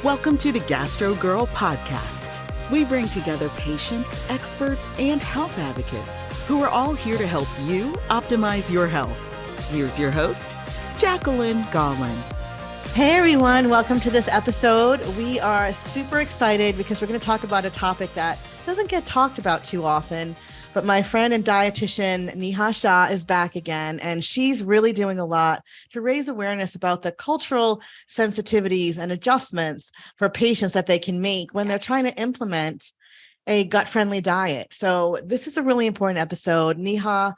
Welcome to the Gastro Girl Podcast. We bring together patients, experts, and health advocates who are all here to help you optimize your health. Here's your host, Jacqueline Garland. Hey everyone, welcome to this episode. We are super excited because we're going to talk about a topic that doesn't get talked about too often. But my friend and dietitian Neha Shah is back again, and she's really doing a lot to raise awareness about the cultural sensitivities and adjustments for patients that they can make when they're trying to implement a gut-friendly diet. So this is a really important episode. Neha,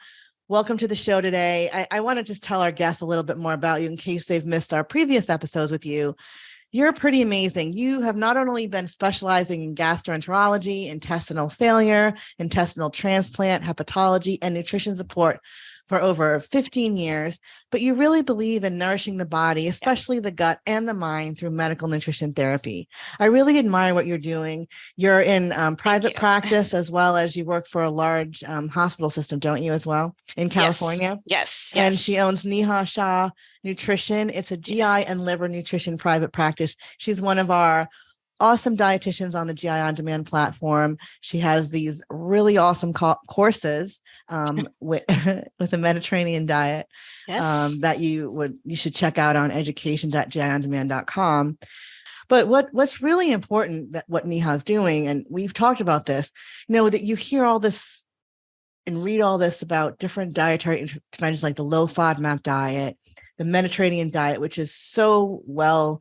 welcome to the show today. I want to just tell our guests a little bit more about you in case they've missed our previous episodes with you. You're pretty amazing. You have not only been specializing in gastroenterology, intestinal failure, intestinal transplant, hepatology, and nutrition support for over 15 years, but you really believe in nourishing the body, especially the gut and the mind, through medical nutrition therapy. I really admire what you're doing. You're in private practice as well as you work for a large hospital system, don't you, as well, in California? Yes. And she owns Neha Shah Nutrition. It's a GI and liver nutrition private practice. She's one of our awesome dietitians on the GI On Demand platform. She has these really awesome courses with a Mediterranean diet that you should check out on education.giondemand.com. But what's really important, that what Neha's doing, and we've talked about this, that you hear all this and read all this about different dietary interventions like the low FODMAP diet, the Mediterranean diet, which is so well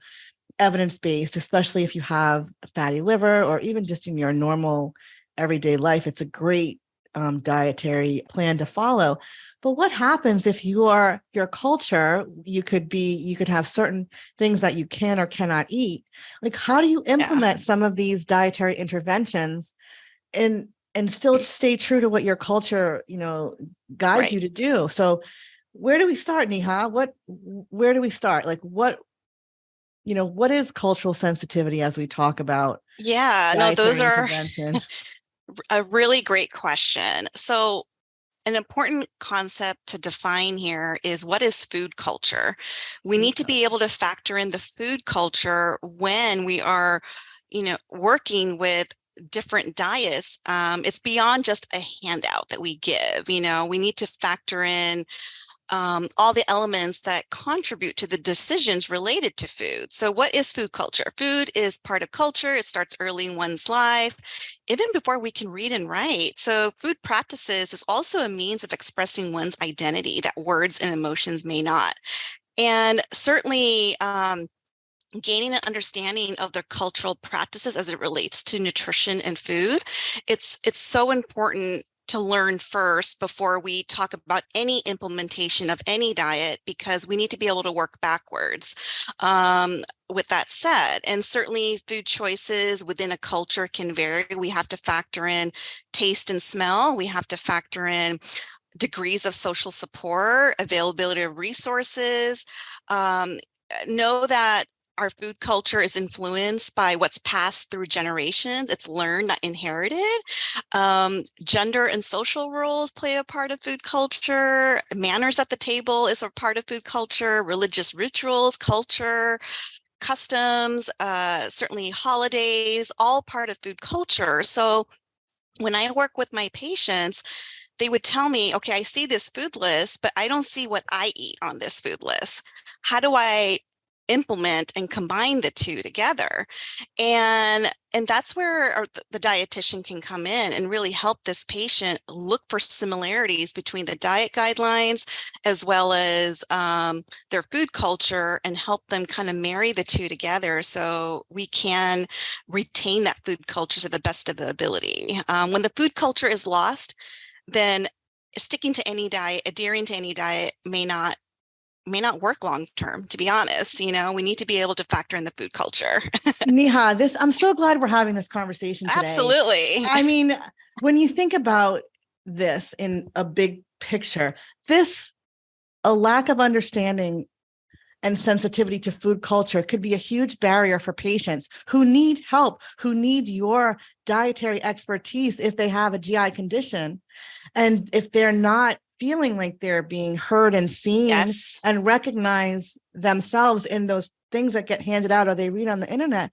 evidence-based, especially if you have a fatty liver or even just in your normal everyday life. It's a great dietary plan to follow. But what happens if your culture, you could have certain things that you can or cannot eat? Like, how do you implement some of these dietary interventions and still stay true to what your culture, guides you to do? So where do we start, Neha? Where do we start? Like, what is cultural sensitivity as we talk about? Those are a really great question. So an important concept to define here is, what is food culture? We need to be able to factor in the food culture when we are, working with different diets. It's beyond just a handout that we give. We need to factor in all the elements that contribute to the decisions related to food. So what is food culture? Food is part of culture. It starts early in one's life, even before we can read and write. So food practices is also a means of expressing one's identity that words and emotions may not. And certainly, gaining an understanding of their cultural practices as it relates to nutrition and food, it's so important to learn first before we talk about any implementation of any diet, because we need to be able to work backwards. With that said, and certainly food choices within a culture can vary. We have to factor in taste and smell. We have to factor in degrees of social support, availability of resources. Know that our food culture is influenced by what's passed through generations. It's learned, not inherited. Gender and social roles play a part of food culture. Manners at the table is a part of food culture. Religious rituals, culture, customs, certainly holidays, all part of food culture. So when I work with my patients, they would tell me, okay, I see this food list, but I don't see what I eat on this food list. How do I implement and combine the two together? And that's where the dietitian can come in and really help this patient look for similarities between the diet guidelines as well as their food culture, and help them kind of marry the two together so we can retain that food culture to the best of the ability. When the food culture is lost, then sticking to any diet, adhering to any diet may not work long term, to be honest. We need to be able to factor in the food culture. Neha, I'm so glad we're having this conversation today. Absolutely. I mean, when you think about this in a big picture, a lack of understanding and sensitivity to food culture could be a huge barrier for patients who need help, who need your dietary expertise if they have a GI condition. And if they're not feeling like they're being heard and seen and recognize themselves in those things that get handed out or they read on the internet,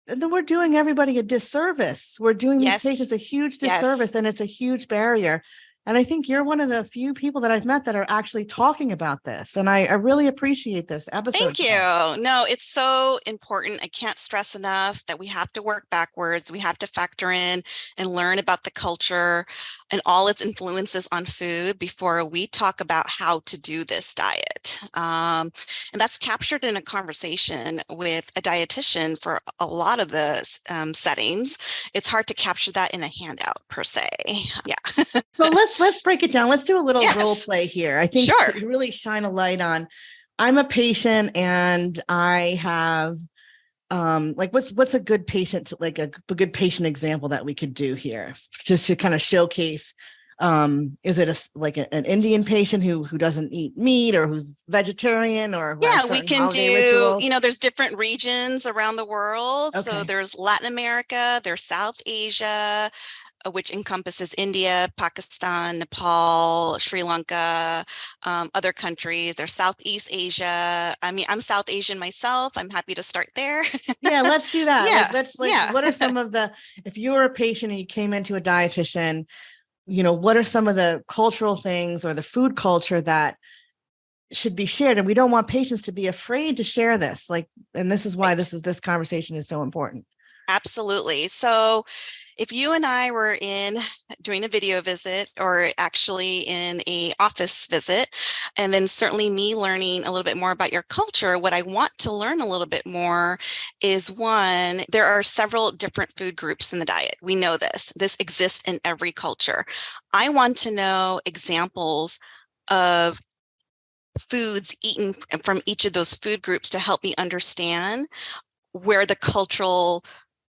then we're doing everybody a disservice. We're doing these patients a huge disservice, and it's a huge barrier. And I think you're one of the few people that I've met that are actually talking about this. And I really appreciate this episode. Thank you. No, it's so important. I can't stress enough that we have to work backwards. We have to factor in and learn about the culture and all its influences on food before we talk about how to do this diet. And that's captured in a conversation with a dietitian for a lot of the settings. It's hard to capture that in a handout per se. Yeah. So let's break it down. Let's do a little role play here. I think to really shine a light on, I'm a patient and I have what's a good patient, like a good patient example that we could do here just to kind of showcase, is it an Indian patient who doesn't eat meat or who's vegetarian or who we can do, there's different regions around the world. Okay. So there's Latin America, there's South Asia, which encompasses India, Pakistan, Nepal, Sri Lanka, other countries. There's Southeast Asia. I mean, I'm South Asian myself. I'm happy to start there. Yeah, let's do that. What are some of if you were a patient and you came into a dietitian, what are some of the cultural things or the food culture that should be shared? And we don't want patients to be afraid to share this. And this is why this conversation is so important. Absolutely. So if you and I were doing a video visit or actually in a office visit, and then certainly me learning a little bit more about your culture, what I want to learn a little bit more is, one, there are several different food groups in the diet. We know this. This exists in every culture. I want to know examples of foods eaten from each of those food groups to help me understand where the cultural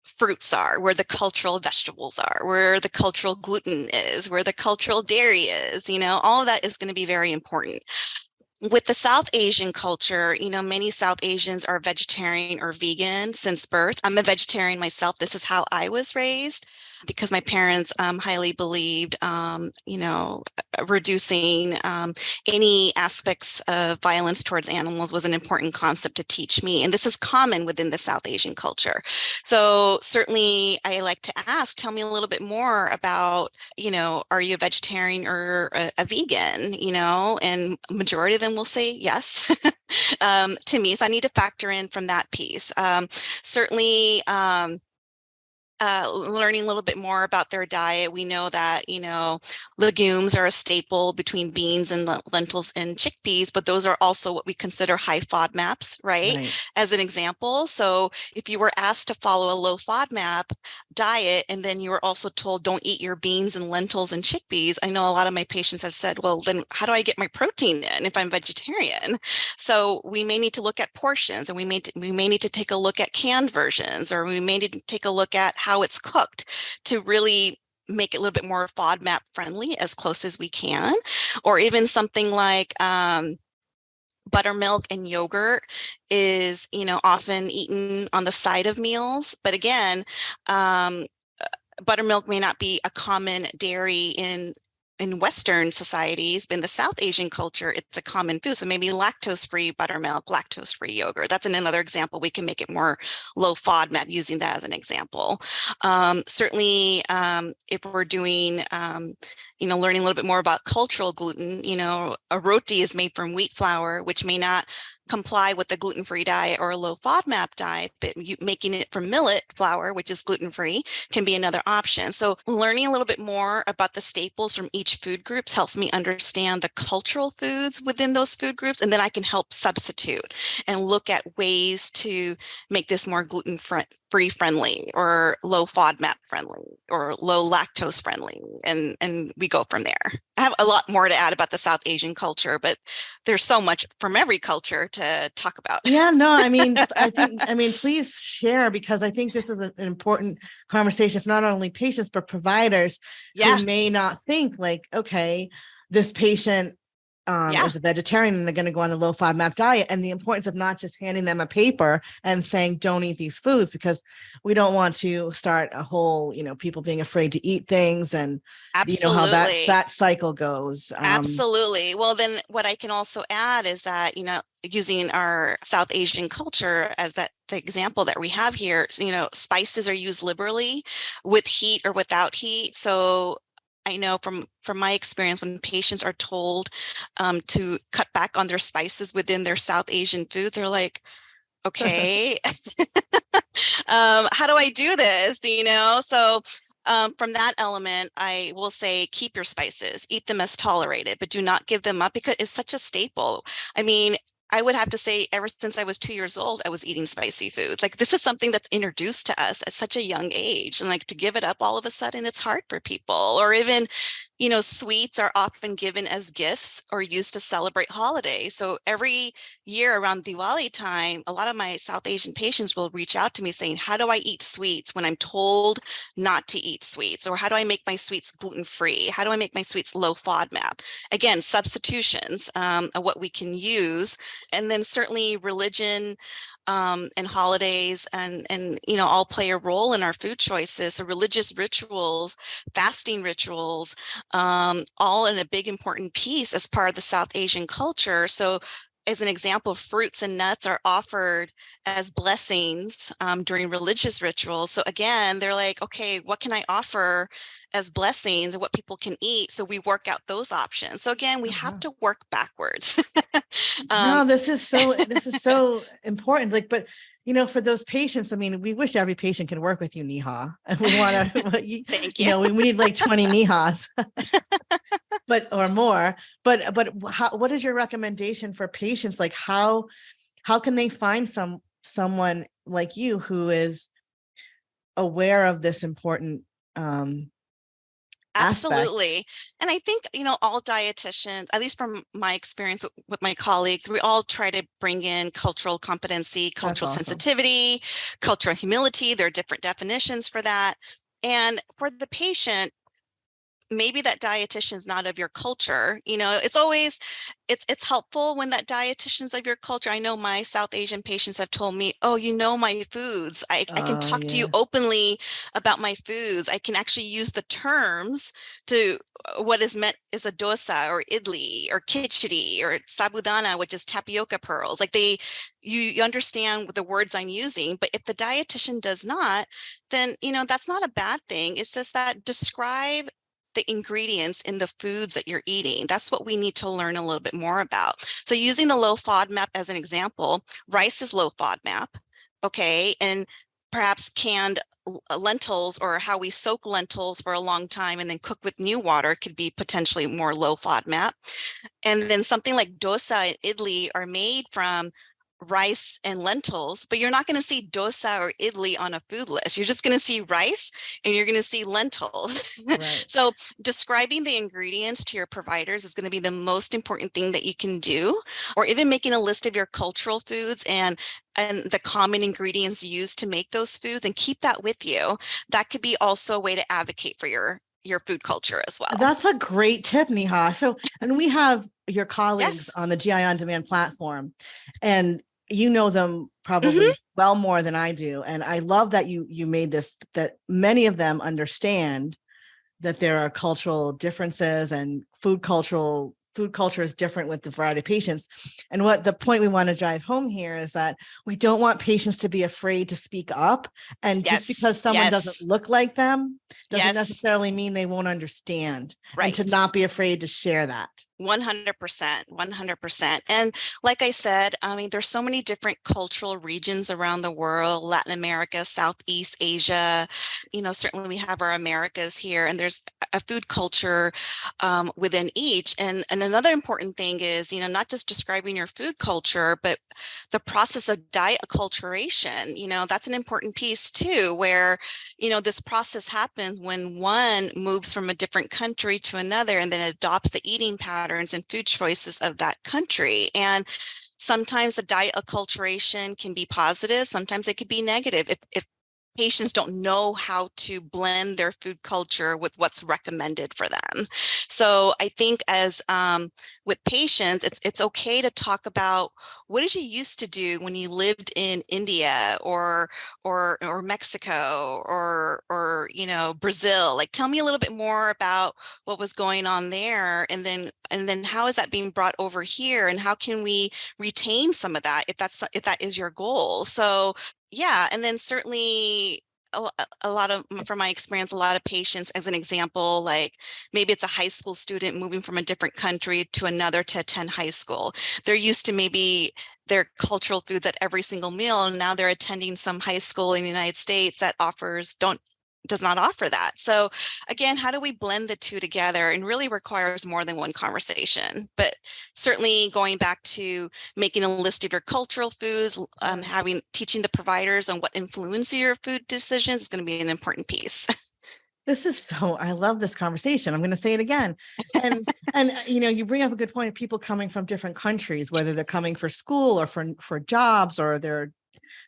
fruits are, where the cultural vegetables are, where the cultural gluten is, where the cultural dairy is, all of that is going to be very important. With the South Asian culture, many South Asians are vegetarian or vegan since birth. I'm a vegetarian myself. This is how I was raised because my parents highly believed, reducing any aspects of violence towards animals was an important concept to teach me. And this is common within the South Asian culture. So certainly I like to ask, tell me a little bit more about, are you a vegetarian or a vegan, and majority of them will say yes to me. So I need to factor in from that piece. Certainly, learning a little bit more about their diet. We know that, legumes are a staple between beans and lentils and chickpeas, but those are also what we consider high FODMAPs, right? As an example. So if you were asked to follow a low FODMAP diet, and then you were also told don't eat your beans and lentils and chickpeas, I know a lot of my patients have said, well, then how do I get my protein in if I'm vegetarian? So we may need to look at portions, and we may need to take a look at canned versions, or we may need to take a look at how it's cooked to really make it a little bit more FODMAP friendly as close as we can. Or even something like buttermilk and yogurt is, often eaten on the side of meals. But again, buttermilk may not be a common dairy in Western societies, but in the South Asian culture, it's a common food. So maybe lactose-free buttermilk, lactose-free yogurt. That's another example. We can make it more low FODMAP using that as an example. Certainly, if we're doing, learning a little bit more about cultural gluten, a roti is made from wheat flour, which may not comply with a gluten-free diet or a low FODMAP diet, but making it from millet flour, which is gluten-free, can be another option. So learning a little bit more about the staples from each food groups helps me understand the cultural foods within those food groups, and then I can help substitute and look at ways to make this more gluten-free friendly or low FODMAP friendly or low lactose friendly, and we go from there. I have a lot more to add about the South Asian culture, but there's so much from every culture to talk about. Yeah, no, I mean, please share, because I think this is an important conversation for not only patients, but providers who may not think like, okay, this patient as a vegetarian, and they're going to go on a low FODMAP diet, and the importance of not just handing them a paper and saying, don't eat these foods, because we don't want to start a whole, people being afraid to eat things, and how that cycle goes. Absolutely. Well, then what I can also add is that, using our South Asian culture as the example that we have here, spices are used liberally with heat or without heat. So I know from my experience, when patients are told to cut back on their spices within their South Asian foods, they're like, okay, how do I do this? So from that element, I will say, keep your spices, eat them as tolerated, but do not give them up, because it's such a staple. I mean, I would have to say, ever since I was 2 years old, I was eating spicy foods. Like, this is something that's introduced to us at such a young age. And like, to give it up all of a sudden, it's hard for people. Or even, sweets are often given as gifts or used to celebrate holidays. So every year around Diwali time, a lot of my South Asian patients will reach out to me saying, how do I eat sweets when I'm told not to eat sweets? Or how do I make my sweets gluten-free? How do I make my sweets low FODMAP? Again, substitutions of what we can use. And then certainly religion and holidays and all play a role in our food choices. So religious rituals, fasting rituals, all in a big important piece as part of the South Asian culture. So as an example, fruits and nuts are offered as blessings during religious rituals. So again, they're like, okay, what can I offer as blessings and what people can eat? So we work out those options. So again, we have to work backwards. No, this is so important. Like, but for those patients, I mean, we wish every patient could work with you, Neha. And we want to, thank you. We need like 20 Nehas, or more. But what is your recommendation for patients? Like, how can they find someone like you who is aware of this important Absolutely. aspect? And I think, all dietitians, at least from my experience with my colleagues, we all try to bring in cultural competency, cultural sensitivity, cultural humility. There are different definitions for that. And for the patient, maybe that dietitian is not of your culture. It's always, it's helpful when that dietitian is of your culture. I know my South Asian patients have told me, oh, my foods. I can talk to you openly about my foods. I can actually use the terms to what is meant is a dosa or idli or khichdi or sabudana, which is tapioca pearls. Like you understand the words I'm using. But if the dietitian does not, then, that's not a bad thing. It's just that describe the ingredients in the foods that you're eating. That's what we need to learn a little bit more about. So using the low FODMAP as an example, rice is low FODMAP, okay? And perhaps canned lentils, or how we soak lentils for a long time and then cook with new water, could be potentially more low FODMAP. And then something like dosa and idli are made from rice and lentils, but you're not going to see dosa or idli on a food list. You're just going to see rice and you're going to see lentils. Right. So describing the ingredients to your providers is going to be the most important thing that you can do, or even making a list of your cultural foods and the common ingredients used to make those foods, and keep that with you. That could be also a way to advocate for your food culture as well. That's a great tip, Neha. So, and we have your colleagues on the GI On Demand platform, and you know them probably well more than I do. And I love that you made this, that many of them understand that there are cultural differences, and food culture is different with the variety of patients. And what the point we want to drive home here is that we don't want patients to be afraid to speak up. And just because someone doesn't look like them doesn't necessarily mean they won't understand. Right. And to not be afraid to share that. 100%. And like I said, I mean, there's so many different cultural regions around the world: Latin America, Southeast Asia. Certainly we have our Americas here, and there's a food culture within each. And another important thing is, not just describing your food culture, but the process of diet acculturation. That's an important piece too, where, this process happens when one moves from a different country to another and then adopts the eating patterns and food choices of that country. And sometimes the diet acculturation can be positive, sometimes it could be negative. If patients don't know how to blend their food culture with what's recommended for them. So I think as with patients, it's okay to talk about, what did you used to do when you lived in India or Mexico or Brazil? Like, tell me a little bit more about what was going on there, and then how is that being brought over here, and how can we retain some of that if that is your goal? So yeah, and then certainly a lot of, from my experience, a lot of patients, as an example, like maybe it's a high school student moving from a different country to another to attend high school. They're used to maybe their cultural foods at every single meal, and now they're attending some high school in the United States that does not offer that. So again, how do we blend the two together, and really requires more than one conversation. But certainly going back to making a list of your cultural foods, teaching the providers on what influences your food decisions is going to be an important piece. I love this conversation. I'm going to say it again. And you bring up a good point of people coming from different countries, whether they're coming for school or for jobs, or their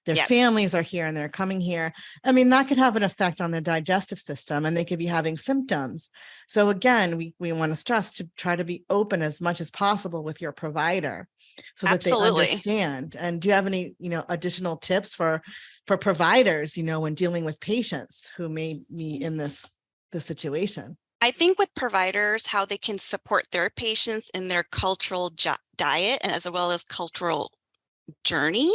Yes. families are here and they're coming here. I mean, that could have an effect on their digestive system, and they could be having symptoms. So again, we want to stress to try to be open as much as possible with your provider so that Absolutely. they understand. And do you have any, additional tips for providers, when dealing with patients who may be in this situation? I think with providers, how they can support their patients in their cultural diet, and as well as cultural journey.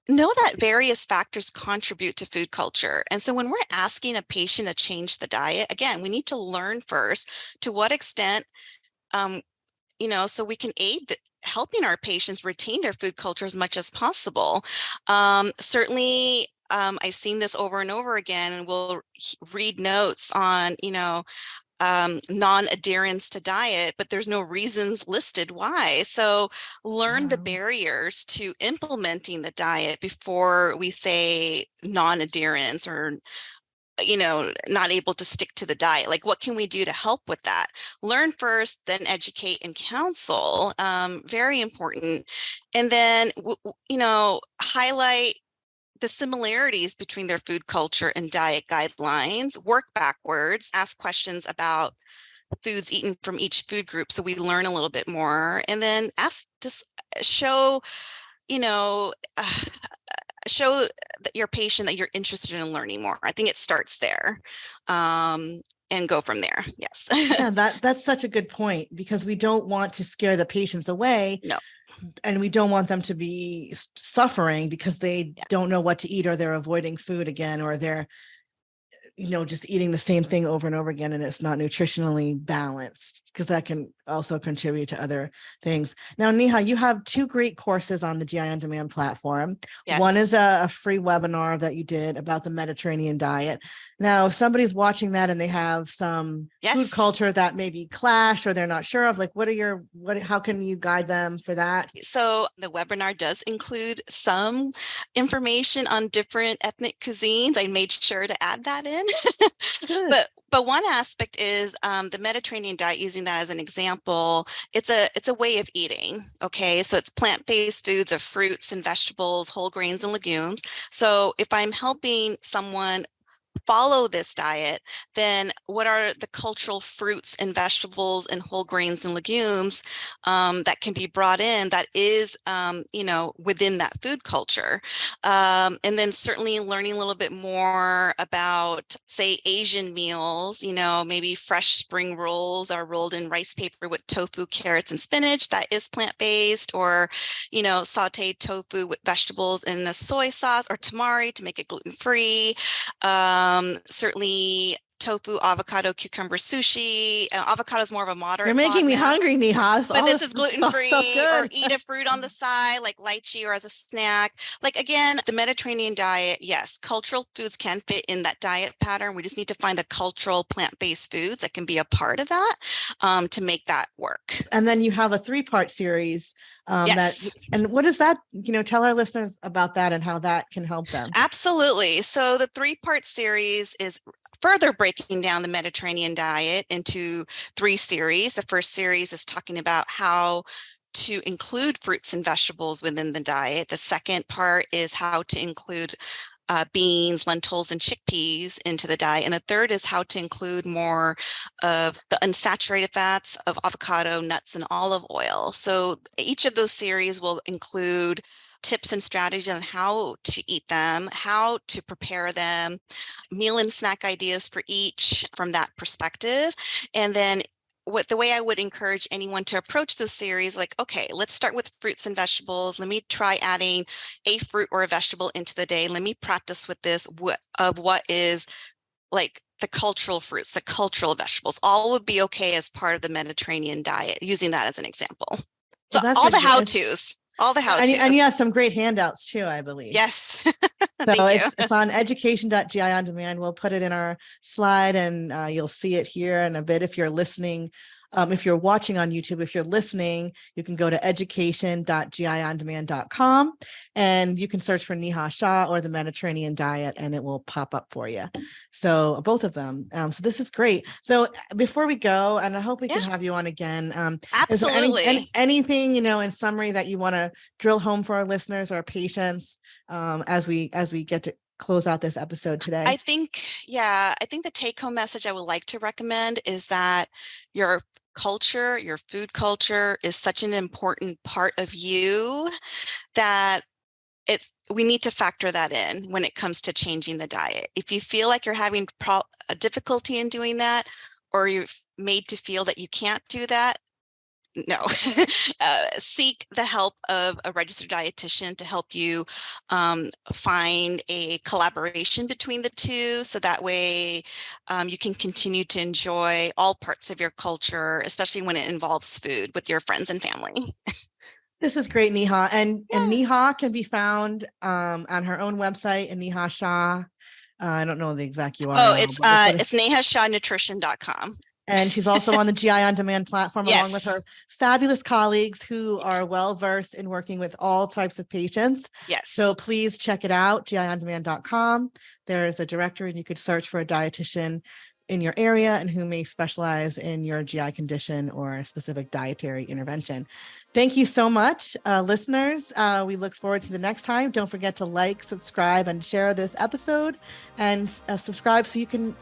Know that various factors contribute to food culture. And so when we're asking a patient to change the diet, again, we need to learn first to what extent, so we can aid helping our patients retain their food culture as much as possible. Certainly, I've seen this over and over again, and we'll read notes on, non-adherence to diet, but there's no reasons listed why. So learn the barriers to implementing the diet before we say non-adherence or not able to stick to the diet. Like, what can we do to help with that? Learn first, then educate and counsel. Very important. And then highlight the similarities between their food culture and diet guidelines, work backwards, ask questions about foods eaten from each food group so we learn a little bit more, and then show your patient that you're interested in learning more. I think it starts there. And go from there. Yes. Yeah, that's such a good point, because we don't want to scare the patients away. No. And we don't want them to be suffering because they don't know what to eat, or they're avoiding food again, or they're just eating the same thing over and over again, and it's not nutritionally balanced, because that can also contribute to other things. Now, Neha, you have 2 great courses on the GI On Demand platform. Yes. One is a free webinar that you did about the Mediterranean diet. Now, if somebody's watching that and they have some food culture that maybe clash, or they're not sure of, like, how can you guide them for that? So the webinar does include some information on different ethnic cuisines. I made sure to add that in. But one aspect is the Mediterranean diet, using that as an example. It's a way of eating. Okay, so it's plant-based foods of fruits and vegetables, whole grains and legumes. So if I'm helping someone follow this diet, then what are the cultural fruits and vegetables and whole grains and legumes that can be brought in that is, within that food culture? And then certainly learning a little bit more about, say, Asian meals, maybe fresh spring rolls are rolled in rice paper with tofu, carrots, and spinach. That is plant-based. Or, sauteed tofu with vegetables in a soy sauce or tamari to make it gluten-free. Certainly tofu, avocado, cucumber sushi. Avocado is more of a moderate. You're making me hungry, Neha. But this is gluten-free. Or eat a fruit on the side, like lychee, or as a snack. Like, again, the Mediterranean diet, yes, cultural foods can fit in that diet pattern. We just need to find the cultural plant-based foods that can be a part of that to make that work. And then you have a 3-part series. Yes. And what is that? Tell our listeners about that and how that can help them. Absolutely. So the 3-part series is further breaking down the Mediterranean diet into 3 series. The first series is talking about how to include fruits and vegetables within the diet. The second part is how to include beans, lentils, and chickpeas into the diet. And the third is how to include more of the unsaturated fats of avocado, nuts, and olive oil. So each of those series will include tips and strategies on how to eat them, how to prepare them, meal and snack ideas for each from that perspective. And then the way I would encourage anyone to approach those series, like, okay, let's start with fruits and vegetables. Let me try adding a fruit or a vegetable into the day. Let me practice with this of what is like the cultural fruits, the cultural vegetables, all would be okay as part of the Mediterranean diet, using that as an example. So well, all the how-tos. All the how-tos. And you have some great handouts too, I believe. Yes. So it's on education.gi on demand. We'll put it in our slide and you'll see it here in a bit if you're listening. If you're watching on YouTube, if you're listening, you can go to education.giondemand.com and you can search for Neha Shah or the Mediterranean diet and it will pop up for you. So both of them. So this is great. So before we go, and I hope we can have you on again. Absolutely. Is there anything, in summary that you want to drill home for our listeners or our patients as we get to close out this episode today? I think the take-home message I would like to recommend is that your culture, your food culture is such an important part of you that we need to factor that in when it comes to changing the diet. If you feel like you're having a difficulty in doing that, or you're made to feel that you can't do that, no, seek the help of a registered dietitian to help you find a collaboration between the two. So that way you can continue to enjoy all parts of your culture, especially when it involves food with your friends and family. This is great, Neha. And Neha can be found on her own website, and Neha Shah. I don't know the exact URL. Oh, it's nehashahnutrition.com. And she's also on the GI On Demand platform, along with her fabulous colleagues who are well-versed in working with all types of patients. Yes. So please check it out, giondemand.com. There's a directory and you could search for a dietitian in your area and who may specialize in your GI condition or a specific dietary intervention. Thank you so much, listeners. We look forward to the next time. Don't forget to like, subscribe, and share this episode, and subscribe so you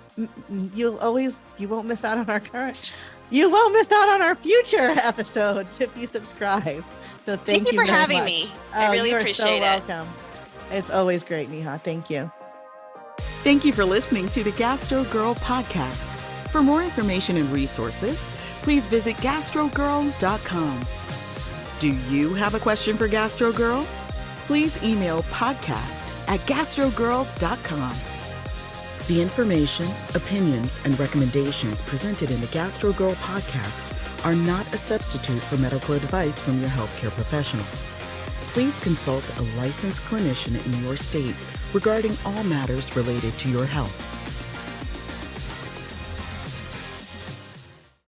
won't miss out on our future episodes if you subscribe. So thank you for having me. I really appreciate it. Welcome. It's always great, Neha. Thank you. Thank you for listening to the Gastro Girl podcast. For more information and resources, please visit gastrogirl.com. Do you have a question for Gastro Girl? Please email podcast@gastrogirl.com. The information, opinions, and recommendations presented in the Gastro Girl podcast are not a substitute for medical advice from your healthcare professional. Please consult a licensed clinician in your state regarding all matters related to your health.